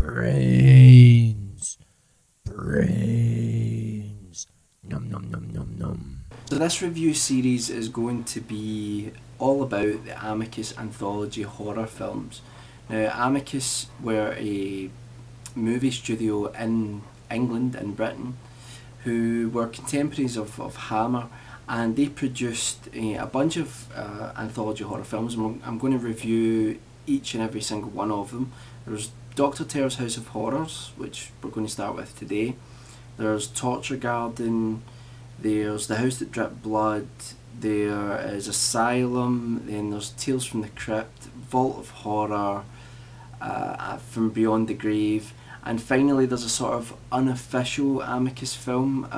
Brains. Brains. Num num num num num. So this review series is going to be all about the Amicus anthology horror films. Now, Amicus were a movie studio in England and Britain who were contemporaries of Hammer, and they produced a bunch of anthology horror films. I'm going to review each and every single one of them. There's Dr. Terror's House of Horrors, which we're going to start with today. There's Torture Garden, there's The House That Dripped Blood, there is Asylum, then there's Tales from the Crypt, Vault of Horror, From Beyond the Grave, and finally there's a sort of unofficial Amicus film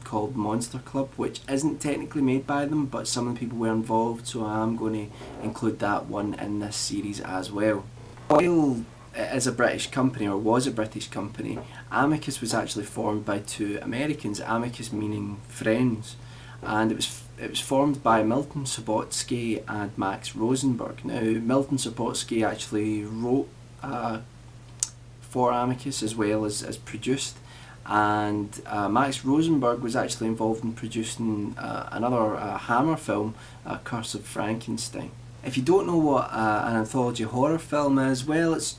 called Monster Club, which isn't technically made by them, but some of the people were involved, so I'm going to include that one in this series as well. While it is a British company, or was a British company, Amicus was actually formed by two Americans, Amicus meaning friends, and it was formed by Milton Subotsky and Max Rosenberg. Now, Milton Subotsky actually wrote for Amicus as well as produced, and Max Rosenberg was actually involved in producing another Hammer film, Curse of Frankenstein. If you don't know what an anthology horror film is, well, it's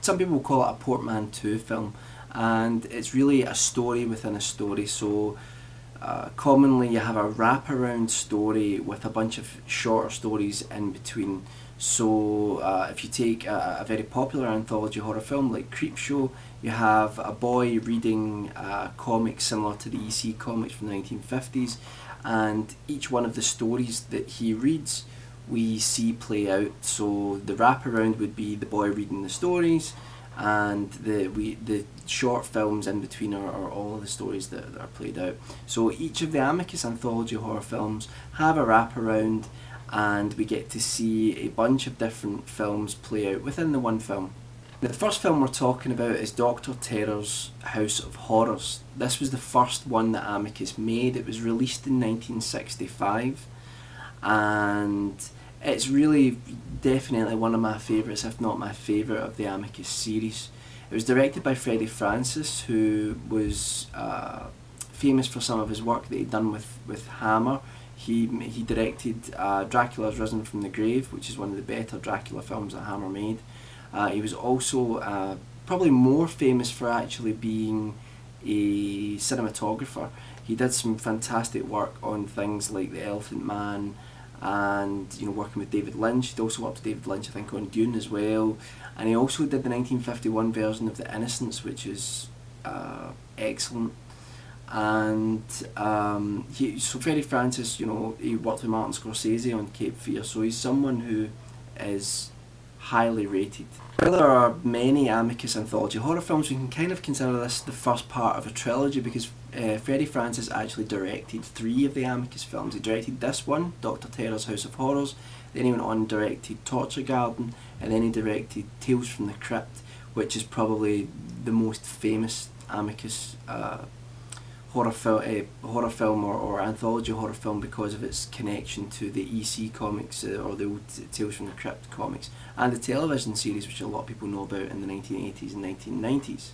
some people call it a portmanteau film, and it's really a story within a story. So commonly you have a wraparound story with a bunch of shorter stories in between. So if you take a very popular anthology horror film like Creepshow, you have a boy reading comics similar to the EC comics from the 1950s, and each one of the stories that he reads we see play out. So the wraparound would be the boy reading the stories, and the short films in between are all of the stories that are played out. So each of the Amicus anthology horror films have a wraparound, and we get to see a bunch of different films play out within the one film. Now, the first film we're talking about is Dr. Terror's House of Horrors. This was the first one that Amicus made. It was released in 1965, and it's really definitely one of my favourites, if not my favourite, of the Amicus series. It was directed by Freddie Francis, who was famous for some of his work that he'd done with Hammer. He directed Dracula's Risen from the Grave, which is one of the better Dracula films that Hammer made. He was also probably more famous for actually being a cinematographer. He did some fantastic work on things like The Elephant Man, and working with David Lynch. He'd also worked with David Lynch, I think, on Dune as well, and he also did the 1951 version of The Innocents, which is excellent. And so Freddie Francis, he worked with Martin Scorsese on Cape Fear, so he's someone who is highly rated. While there are many Amicus anthology horror films, we can kind of consider this the first part of a trilogy, because Freddie Francis actually directed 3 of the Amicus films. He directed this one, Dr. Terror's House of Horrors, then he went on and directed Torture Garden, and then he directed Tales from the Crypt, which is probably the most famous Amicus horror film or anthology horror film because of its connection to the EC comics, or the old Tales from the Crypt comics, and the television series, which a lot of people know about in the 1980s and 1990s.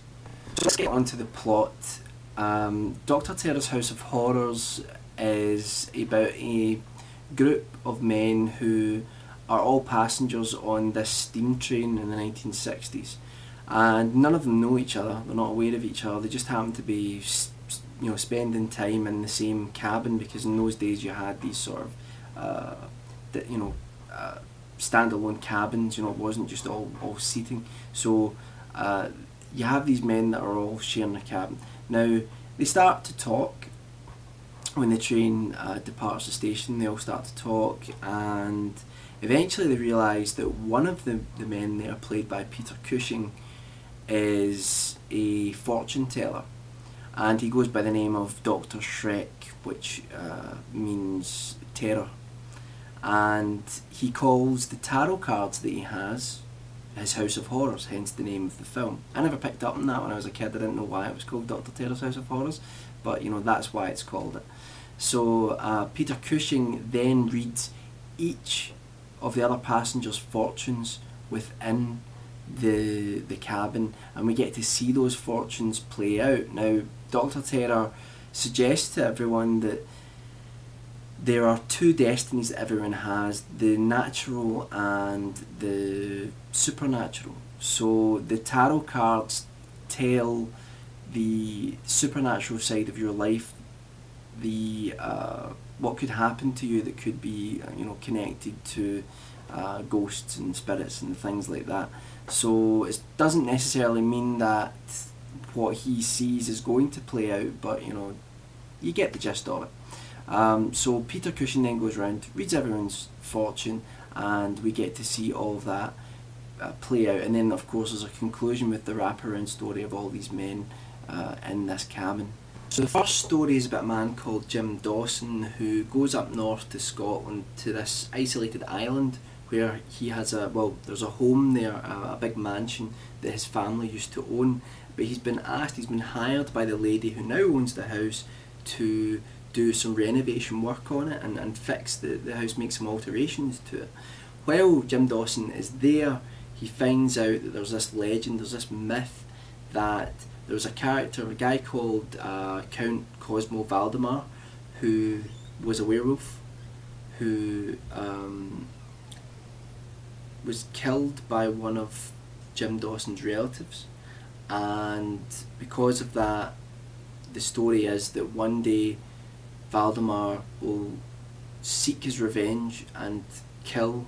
So let's get on to the plot. Dr. Terror's House of Horrors is about a group of men who are all passengers on this steam train in the 1960s, and none of them know each other, they're not aware of each other, they just happen to be spending time in the same cabin, because in those days you had these sort of standalone cabins, it wasn't just all seating. So you have these men that are all sharing a cabin. Now, they start to talk when the train departs the station. They all start to talk, and eventually they realise that one of the men there, played by Peter Cushing, is a fortune teller, and he goes by the name of Dr. Schreck, which means terror, and he calls the tarot cards that he has his House of Horrors, hence the name of the film. I never picked up on that when I was a kid. I didn't know why it was called Dr. Terror's House of Horrors, but that's why it's called it. So Peter Cushing then reads each of the other passengers' fortunes within the cabin, and we get to see those fortunes play out. Now, Dr. Terror suggests to everyone that there are two destinies that everyone has, the natural and the supernatural. So the tarot cards tell the supernatural side of your life, the what could happen to you that could be connected to ghosts and spirits and things like that. So it doesn't necessarily mean that what he sees is going to play out, but you get the gist of it. So Peter Cushing then goes around, reads everyone's fortune, and we get to see all of that play out. And then of course there's a conclusion with the wraparound story of all these men in this cabin. So the first story is about a man called Jim Dawson who goes up north to Scotland to this isolated island where he has there's a home there, a big mansion that his family used to own, but he's been hired by the lady who now owns the house to do some renovation work on it and fix the house, make some alterations to it. While Jim Dawson is there, he finds out that there's this legend, there's this myth that there was a guy called Count Cosmo Valdemar, who was a werewolf, who was killed by one of Jim Dawson's relatives, and because of that, the story is that one day Valdemar will seek his revenge and kill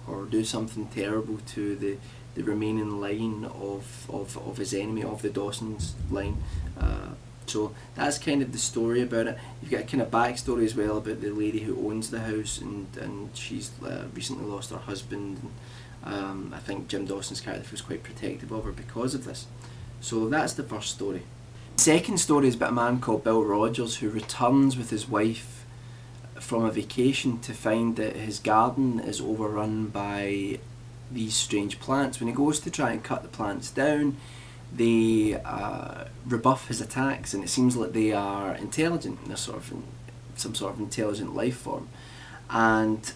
or do something terrible to the remaining line of his enemy, of the Dawson's line. So that's kind of the story about it. You've got a kind of backstory as well about the lady who owns the house, and she's recently lost her husband. I think Jim Dawson's character was quite protective of her because of this. So that's the first story. The second story is about a man called Bill Rogers who returns with his wife from a vacation to find that his garden is overrun by these strange plants. When he goes to try and cut the plants down, they rebuff his attacks, and it seems like they are intelligent. They're some sort of intelligent life form. And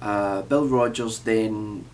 Bill Rogers then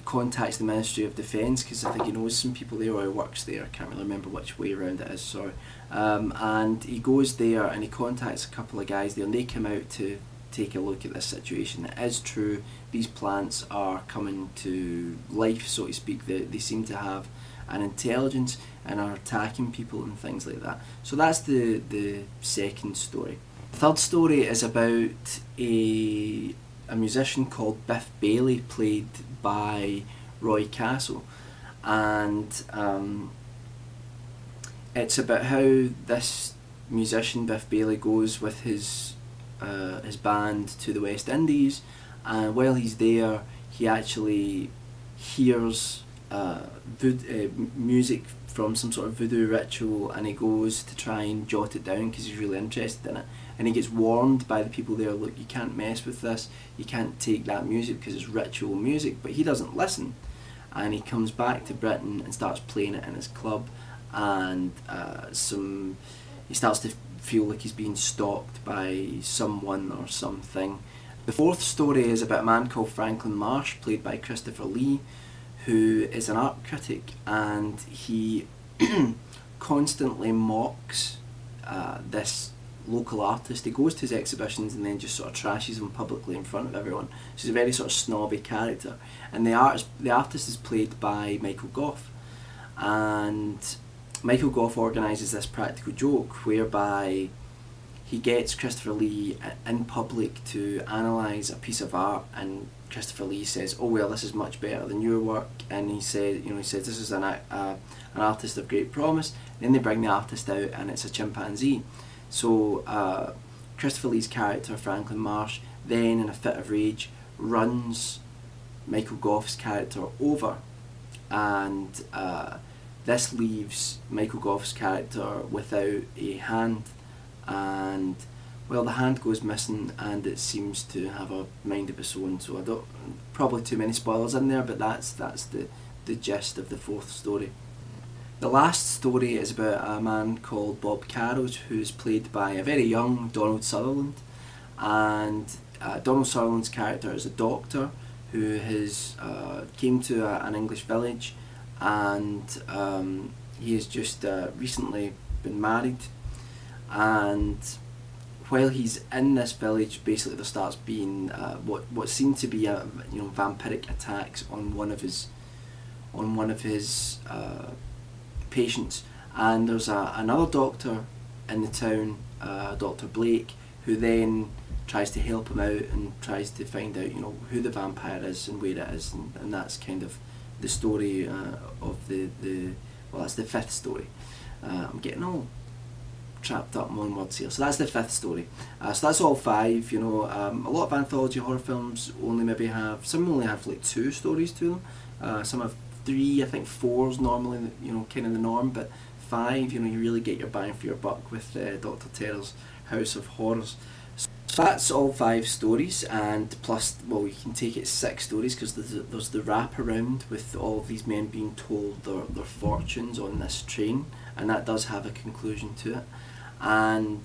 contacts the Ministry of Defence, because I think he knows some people there, or he works there, I can't really remember which way around it is, sorry. And he goes there and he contacts a couple of guys there, and they come out to take a look at this situation. It is true, these plants are coming to life, so to speak. They seem to have an intelligence and are attacking people and things like that. So that's the second story. The third story is about a musician called Biff Bailey, played by Roy Castle, and it's about how this musician Biff Bailey goes with his band to the West Indies, and while he's there he actually hears music from some sort of voodoo ritual, and he goes to try and jot it down because he's really interested in it, and he gets warned by the people there, look, you can't mess with this, you can't take that music because it's ritual music, but he doesn't listen, and he comes back to Britain and starts playing it in his club, and he starts to feel like he's being stalked by someone or something. The fourth story is about a man called Franklin Marsh, played by Christopher Lee, who is an art critic, and he constantly mocks this local artist. He goes to his exhibitions and then just sort of trashes him publicly in front of everyone. So he's a very sort of snobby character, and the artist is played by Michael Gough, and Michael Gough organises this practical joke whereby he gets Christopher Lee in public to analyse a piece of art, and Christopher Lee says, oh well, this is much better than your work, and he says this is an artist of great promise. Then they bring the artist out and it's a chimpanzee. So Christopher Lee's character Franklin Marsh then, in a fit of rage, runs Michael Gough's character over, and this leaves Michael Gough's character without a hand, and well, the hand goes missing and it seems to have a mind of its own. So I don't, probably too many spoilers in there, but that's the gist of the fourth story. The last story is about a man called Bob Carroll, who's played by a very young Donald Sutherland, and Donald Sutherland's character is a doctor who has came to an English village, and he has just recently been married, and while he's in this village, basically there starts being what seem to be vampiric attacks on one of his patients, and there's another doctor in the town, Dr. Blake, who then tries to help him out and tries to find out who the vampire is and where it is, and that's kind of the story of the well, that's the fifth story. I'm getting all trapped up in one words here. So that's the fifth story. So that's all five. A lot of anthology horror films only only have like 2 stories to them. Some have 3. I think 4 is normally kind of the norm, but 5, you really get your bang for your buck with Dr. Terror's House of Horrors. So that's all 5 stories, and plus, well, you can take it 6 stories because there's the wraparound with all of these men being told their fortunes on this train, and that does have a conclusion to it. And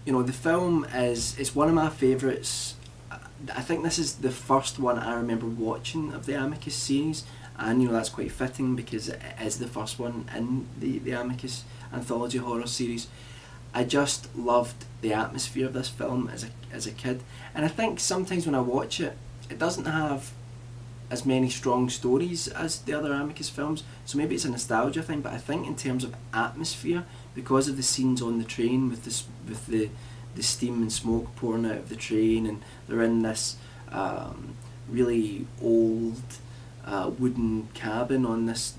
the film it's one of my favourites. I think this is the first one I remember watching of the Amicus series, and that's quite fitting because it is the first one in the Amicus anthology horror series. I just loved the atmosphere of this film as a kid, and I think sometimes when I watch it, it doesn't have as many strong stories as the other Amicus films, so maybe it's a nostalgia thing, but I think in terms of atmosphere, because of the scenes on the train with the steam and smoke pouring out of the train, and they're in this really old wooden cabin on this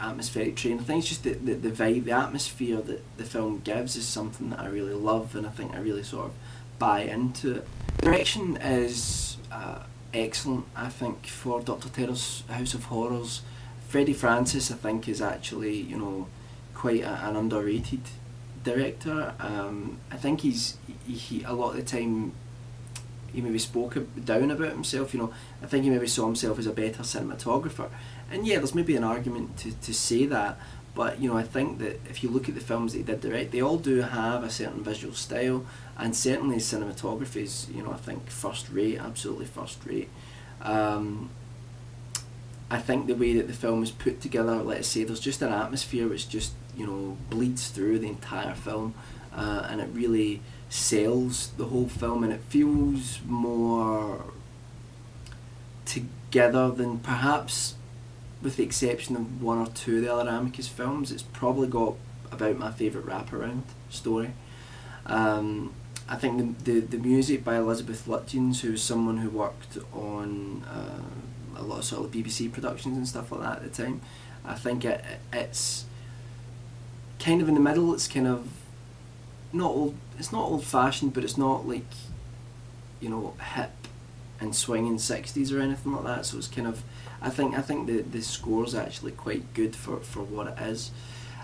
atmospheric train. I think it's just the vibe, the atmosphere that the film gives is something that I really love, and I think I really sort of buy into it. The direction is excellent, I think, for Dr. Terror's House of Horrors. Freddie Francis, I think, is actually quite an underrated director. I think he a lot of the time he maybe spoke down about himself. I think he maybe saw himself as a better cinematographer, and yeah, there's maybe an argument to say that, but I think that if you look at the films that he did direct, they all do have a certain visual style, and certainly his cinematography is I think first rate, absolutely first rate. I think the way that the film is put together, let's say, there's just an atmosphere which just bleeds through the entire film, and it really sells the whole film, and it feels more together than perhaps, with the exception of 1 or 2 of the other Amicus films. It's probably got about my favourite wraparound story. I think the music by Elizabeth Lutjens, who was someone who worked on a lot of sort of BBC productions and stuff like that at the time, I think it's kind of in the middle. It's kind of it's not old fashioned, but it's not like hip and swinging 60s or anything like that. So it's kind of, I think the score's actually quite good for what it is.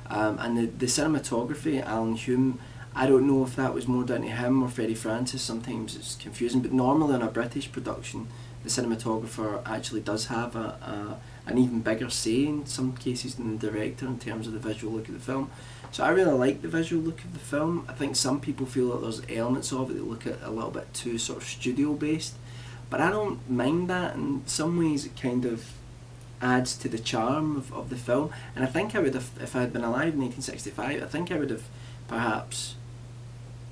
And the cinematography, Alan Hume, I don't know if that was more down to him or Freddie Francis. Sometimes it's confusing, but normally in a British production, the cinematographer actually does have an even bigger say in some cases than the director in terms of the visual look of the film. So I really like the visual look of the film. I think some people feel that there's elements of it that look a little bit too sort of studio based, but I don't mind that. In some ways it kind of adds to the charm of the film, and I think I would have, if I had been alive in 1965, I think I would have perhaps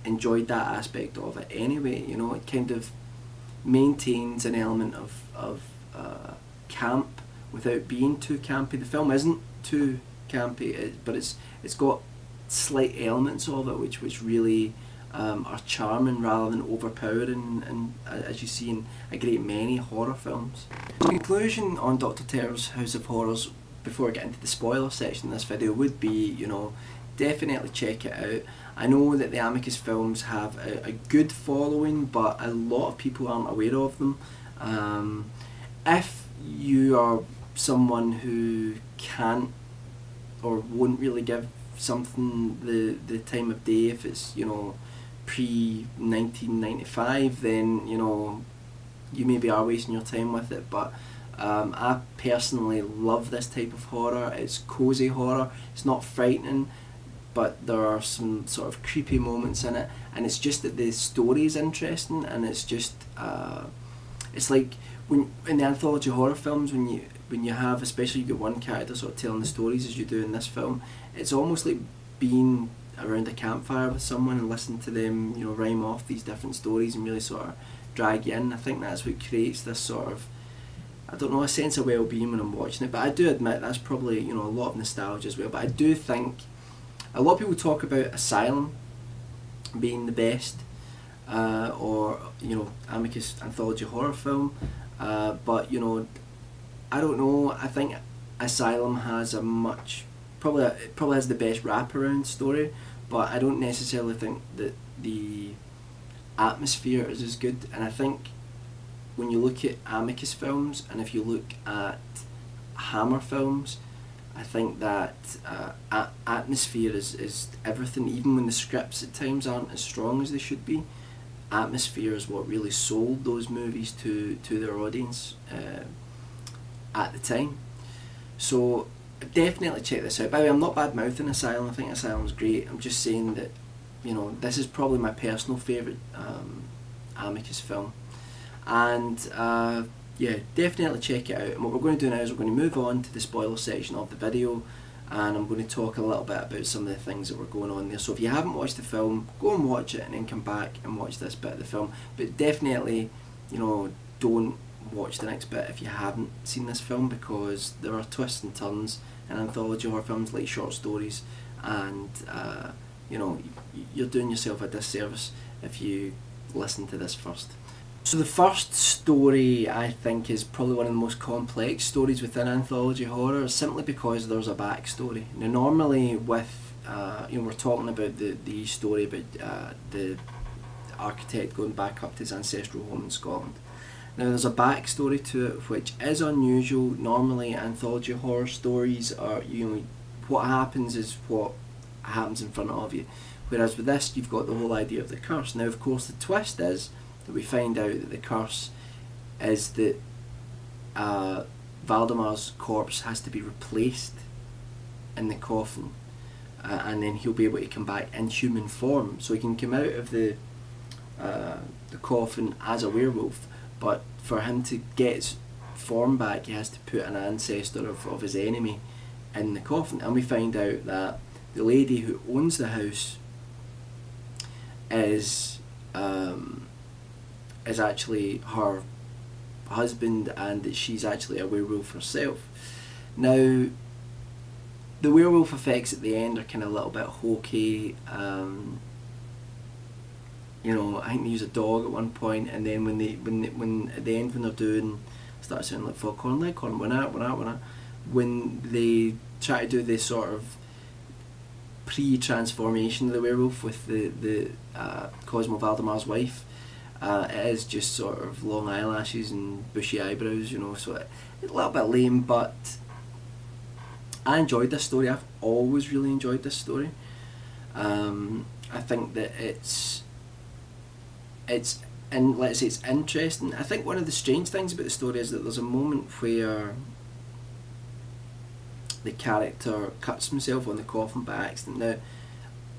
enjoyed that aspect of it anyway. It kind of maintains an element of camp without being too campy. The film isn't too campy, but it's got slight elements of it which really are charming rather than overpowering, and as you see in a great many horror films. The conclusion on Dr. Terror's House of Horrors, before I get into the spoiler section of this video, would be, definitely check it out. I know that the Amicus films have a good following, but a lot of people aren't aware of them. If you are someone who can't or won't really give something the time of day, if it's pre-1995, then you maybe are wasting your time with it. But I personally love this type of horror. It's cozy horror. It's not frightening, but there are some sort of creepy moments in it, and it's just that the story is interesting, and it's It's like when in the anthology horror films, when you have, especially you get one character sort of telling the stories as you do in this film, it's almost like being around a campfire with someone and listening to them, you know, rhyme off these different stories and really sort of drag you in. I think that's what creates this sort of, I don't know, a sense of well-being when I'm watching it. But I do admit that's probably, you know, a lot of nostalgia as well. But I do think a lot of people talk about Asylum being the best, or, you know, Amicus anthology horror film, but, you know, I don't know. I think Asylum has a much, it probably has the best wraparound story, but I don't necessarily think that the atmosphere is as good. And I think when you look at Amicus films, and if you look at Hammer films, I think that atmosphere is everything. Even when the scripts at times aren't as strong as they should be, atmosphere is what really sold those movies to their audience at the time. So definitely check this out. By the way, I'm not bad mouthing Asylum. I think Asylum's great. I'm just saying that, you know, this is probably my personal favourite Amicus film. And yeah, definitely check it out. And what we're going to do now is we're going to move on to the spoiler section of the video, and I'm going to talk a little bit about some of the things that were going on there. So if you haven't watched the film, go and watch it and then come back and watch this bit of the film. But definitely, you know, don't watch the next bit if you haven't seen this film, because there are twists and turns in anthology horror films like short stories, and you know, you're doing yourself a disservice if you listen to this first. So the first story, I think, is probably one of the most complex stories within anthology horror, simply because there's a backstory. Now normally with, you know, we're talking about the story about the architect going back up to his ancestral home in Scotland. Now there's a backstory to it which is unusual. Normally anthology horror stories are, you know, what happens is what happens in front of you. Whereas with this, you've got the whole idea of the curse. Now of course the twist is that we find out that the curse is that Valdemar's corpse has to be replaced in the coffin, and then he'll be able to come back in human form. So he can come out of the coffin as a werewolf, but for him to get his form back, he has to put an ancestor of his enemy in the coffin. And we find out that the lady who owns the house is actually her husband, and that she's actually a werewolf herself. Now the werewolf effects at the end are kind of a little bit hokey. You know, I think they use a dog at one point, and then when at the end when they're doing, start sounding like foghorn leghorn, when they try to do this sort of pre-transformation of the werewolf with the Cosmo Valdemar's wife, it is just sort of long eyelashes and bushy eyebrows, you know, so it's a little bit lame, but I enjoyed this story. I've always really enjoyed this story. I think that and let's say it's interesting. I think one of the strange things about the story is that there's a moment where the character cuts himself on the coffin by accident. Now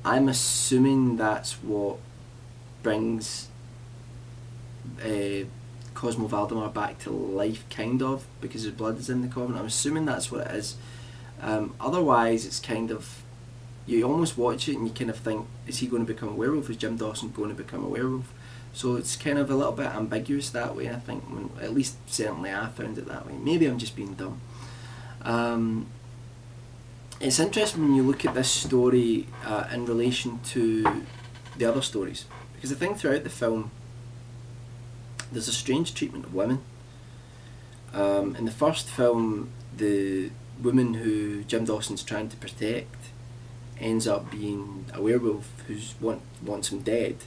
I'm assuming that's what brings Cosmo Valdemar back to life, kind of, because his blood is in the coffin. I'm assuming that's what it is. Otherwise it's kind of, you almost watch it and you kind of think, is he going to become a werewolf? Is Jim Dawson going to become a werewolf? So it's kind of a little bit ambiguous that way, I think. At least certainly I found it that way. Maybe I'm just being dumb. It's interesting when you look at this story in relation to the other stories, because I think throughout the film there's a strange treatment of women. In the first film, the woman who Jim Dawson's trying to protect ends up being a werewolf who wants him dead.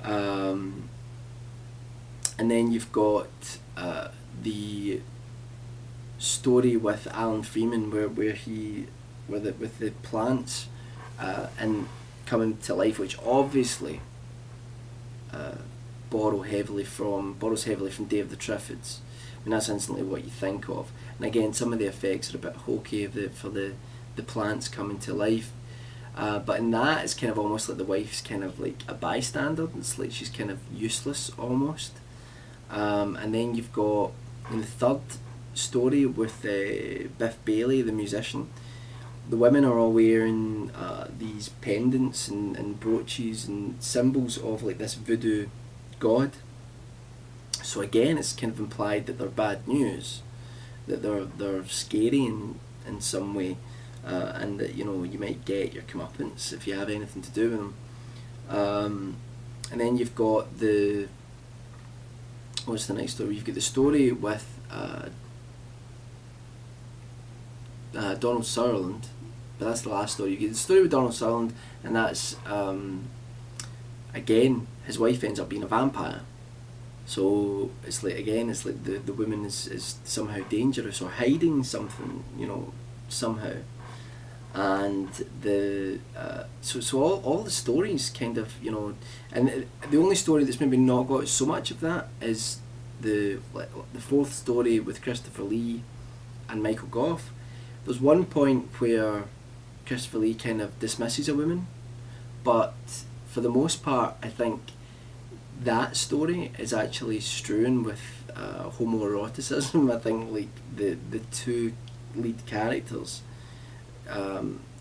And then you've got the story with Alan Freeman where with the plants and coming to life, which obviously borrows heavily from Dave the Triffids. I mean, that's instantly what you think of. And again, some of the effects are a bit hokey for the plants coming to life. But in that, it's kind of almost like the wife's kind of like a bystander. It's like she's kind of useless almost. And then you've got in the third story with Biff Bailey, the musician. The women are all wearing these pendants and brooches and symbols of like this voodoo god. So again, it's kind of implied that they're bad news, that they're scary in some way, and that you might get your comeuppance if you have anything to do with them. And then you've got what's the next story? You've got the story with Donald Sutherland, but that's the last story. You get the story with Donald Sutherland, and that's again, his wife ends up being a vampire. So it's like the woman is somehow dangerous or hiding something, somehow. And so all the stories kind of, and the only story that's maybe not got so much of that is the fourth story with Christopher Lee and Michael Gough. There's one point where Christopher Lee kind of dismisses a woman, but for the most part I think that story is actually strewn with homoeroticism. I think like the two lead characters,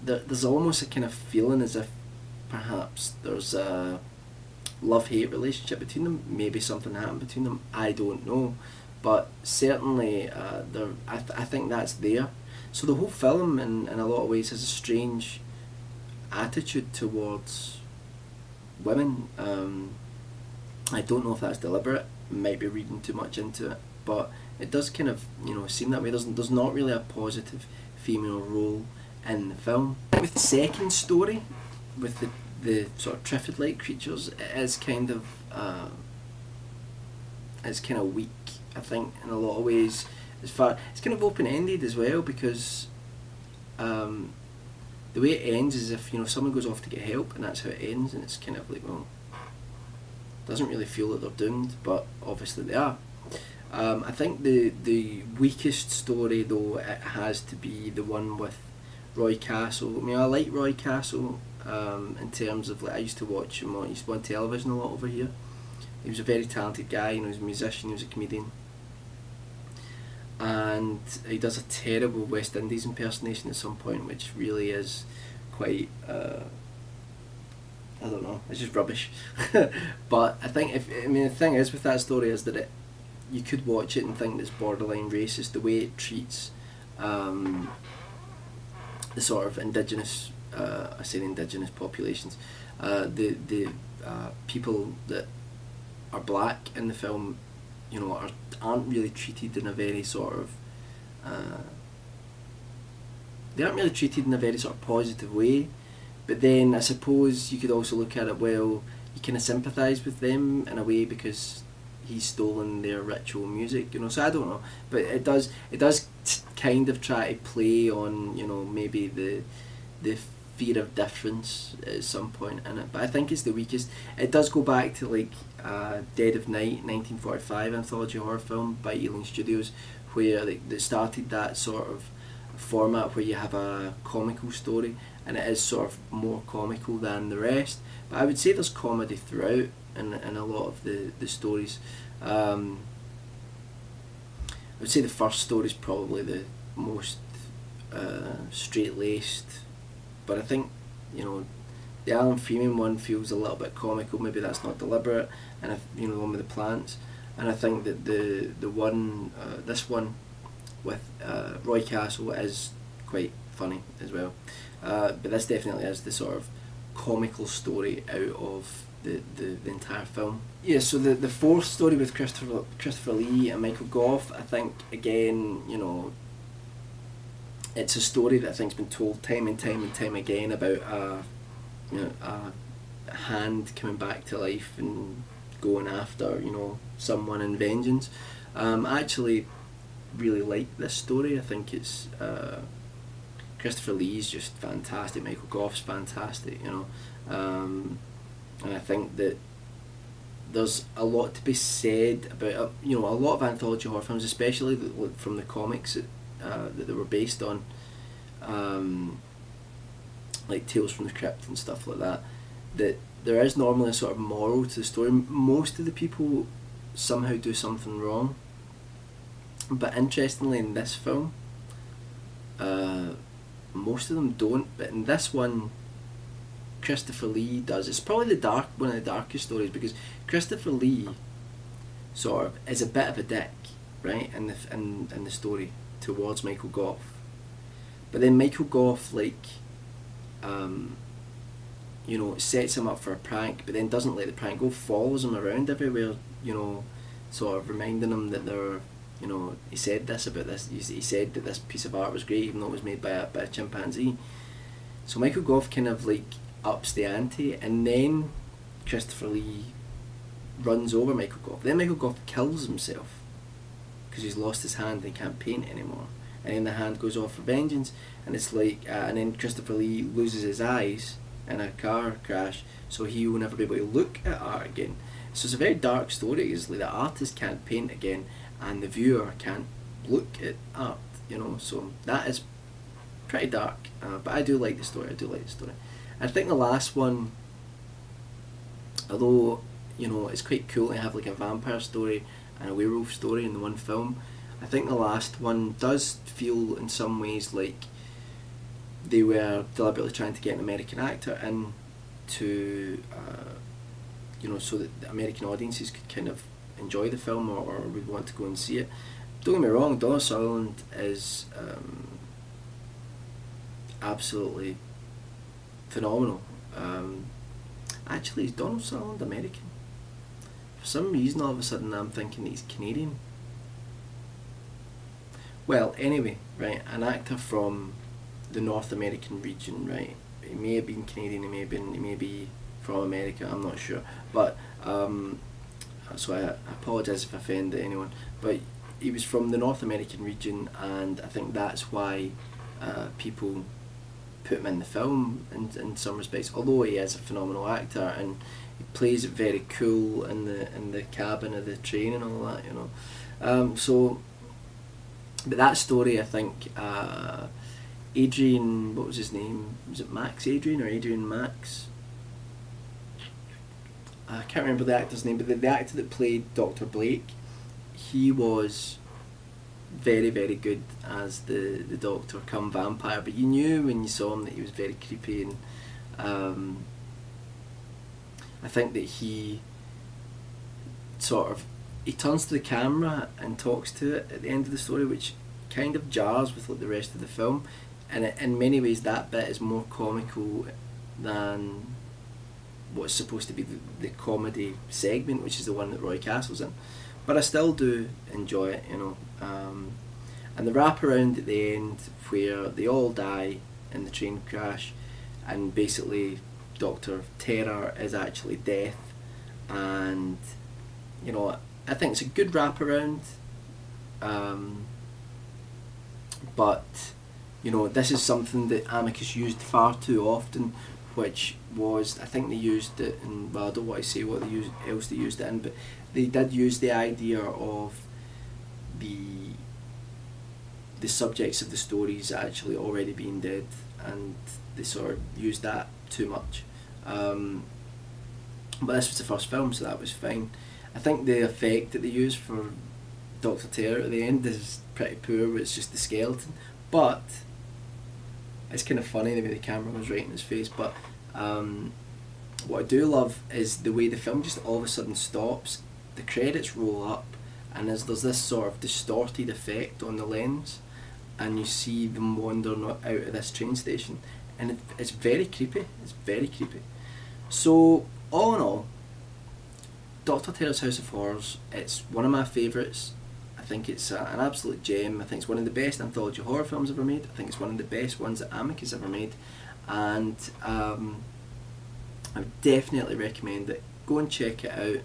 there's almost a kind of feeling as if perhaps there's a love-hate relationship between them. Maybe something happened between them, I don't know, but certainly I think that's there. So the whole film in a lot of ways has a strange attitude towards women. I don't know if that's deliberate, might be reading too much into it, but it does kind of seem that way. There's not really a positive female role in the film. With the second story, with the sort of Triffid-like creatures, it is kind of weak, I think, in a lot of ways. It's kind of open-ended as well, because the way it ends is if someone goes off to get help, and that's how it ends, and it's kind of like, well, doesn't really feel that they're doomed, but obviously they are. I think the weakest story though, it has to be the one with Roy Castle. I mean, I like Roy Castle in terms of, like, I used to watch him on television a lot over here. He was a very talented guy, he was a musician, he was a comedian, and he does a terrible West Indies impersonation at some point, which really is quite I don't know, it's just rubbish. But I think the thing is with that story is that you could watch it and think it's borderline racist, the way it treats the sort of indigenous, I say indigenous populations, the people that are black in the film, aren't really treated in a very sort of they aren't really treated in a very sort of positive way. But then I suppose you could also look at it, well, you kind of sympathise with them in a way because he's stolen their ritual music, so I don't know. But it does kind of try to play on, maybe the fear of difference at some point in it. But I think it's the weakest. It does go back to like Dead of Night, 1945 anthology horror film by Ealing Studios, where they started that sort of format where you have a comical story, and it is sort of more comical than the rest. But I would say there's comedy throughout in a lot of the stories. I would say the first story is probably the most straight-laced, but I think the Alan Freeman one feels a little bit comical. Maybe that's not deliberate, and the one with the plants. And I think that the one this one with Roy Castle is quite funny as well. But this definitely is the sort of comical story out of the entire film. Yeah, so the fourth story with Christopher Lee and Michael Gough, I think again, it's a story that I think's been told time and time and time again about a hand coming back to life and going after someone in vengeance. I actually really like this story. I think it's Christopher Lee's just fantastic, Michael Gough's fantastic, and I think that there's a lot to be said about a lot of anthology horror films, especially from the comics that they were based on, like Tales from the Crypt and stuff like that, that there is normally a sort of moral to the story. Most of the people somehow do something wrong. But interestingly, in this film, most of them don't. But in this one, Christopher Lee does. It's probably one of the darkest stories, because Christopher Lee sort of is a bit of a dick, right, in the story towards Michael Gough. But then Michael Gough, like, you know, sets him up for a prank, but then doesn't let the prank go, follows him around everywhere, you know, sort of reminding him that they're, you know, he said this about this, he said that this piece of art was great even though it was made by a chimpanzee. So Michael Gough kind of like ups the ante, and then Christopher Lee runs over Michael Gough. Then Michael Gough kills himself because he's lost his hand and he can't paint anymore, and then the hand goes off for vengeance, and it's like and then Christopher Lee loses his eyes in a car crash, so he will never be able to look at art again. So it's a very dark story. It's like the artist can't paint again and the viewer can't look at art, you know, so that is pretty dark, but I do like the story. I think the last one, although, you know, it's quite cool to have like a vampire story and a werewolf story in the one film, I think the last one does feel in some ways like they were deliberately trying to get an American actor in to, you know, so that the American audiences could kind of enjoy the film or would want to go and see it. Don't get me wrong, Donald Sutherland is absolutely phenomenal. Actually, is Donald Sutherland American? For some reason, all of a sudden, I'm thinking he's Canadian. Well, anyway, right, an actor from the North American region, right? He may have been Canadian, he may be from America, I'm not sure. But so I apologise if I offended anyone. But he was from the North American region, and I think that's why people put him in the film in some respects. Although he is a phenomenal actor and he plays it very cool in the cabin of the train and all that, you know. But that story, I think, Adrian, what was his name? Was it Max Adrian or Adrian Max? I can't remember the actor's name, but the actor that played Dr. Blake, he was very, very good as the Doctor come vampire, but you knew when you saw him that he was very creepy, and I think that he turns to the camera and talks to it at the end of the story, which kind of jars with like the rest of the film, and in many ways that bit is more comical than what's supposed to be the comedy segment, which is the one that Roy Castle's in. But I still do enjoy it, you know. And the wraparound at the end where they all die in the train crash, and basically Dr. Terror is actually death, and you know, I think it's a good wraparound. But you know, this is something that Amicus used far too often, which was, I think they used it in, well, I don't want to say what else they used it in, but they did use the idea of the subjects of the stories actually already being dead, and they sort of used that too much. But this was the first film, so that was fine. I think the effect that they used for Dr. Terror at the end is pretty poor, where it's just the skeleton, but it's kind of funny the way the camera was right in his face. But what I do love is the way the film just all of a sudden stops, the credits roll up, and there's this sort of distorted effect on the lens, and you see them wandering out of this train station, and it's very creepy. It's very creepy. So all in all, Dr. Terror's House of Horrors, it's one of my favourites. I think it's an absolute gem. I think it's one of the best anthology horror films ever made. I think it's one of the best ones that Amicus ever made, and I would definitely recommend it. Go and check it out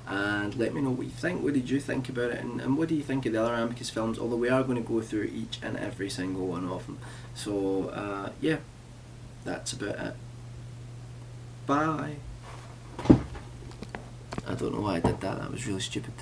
and let me know what you think. What did you think about it, and what do you think of the other Amicus films, although we are going to go through each and every single one of them. So yeah, that's about it. Bye. I don't know why I did that, that was really stupid.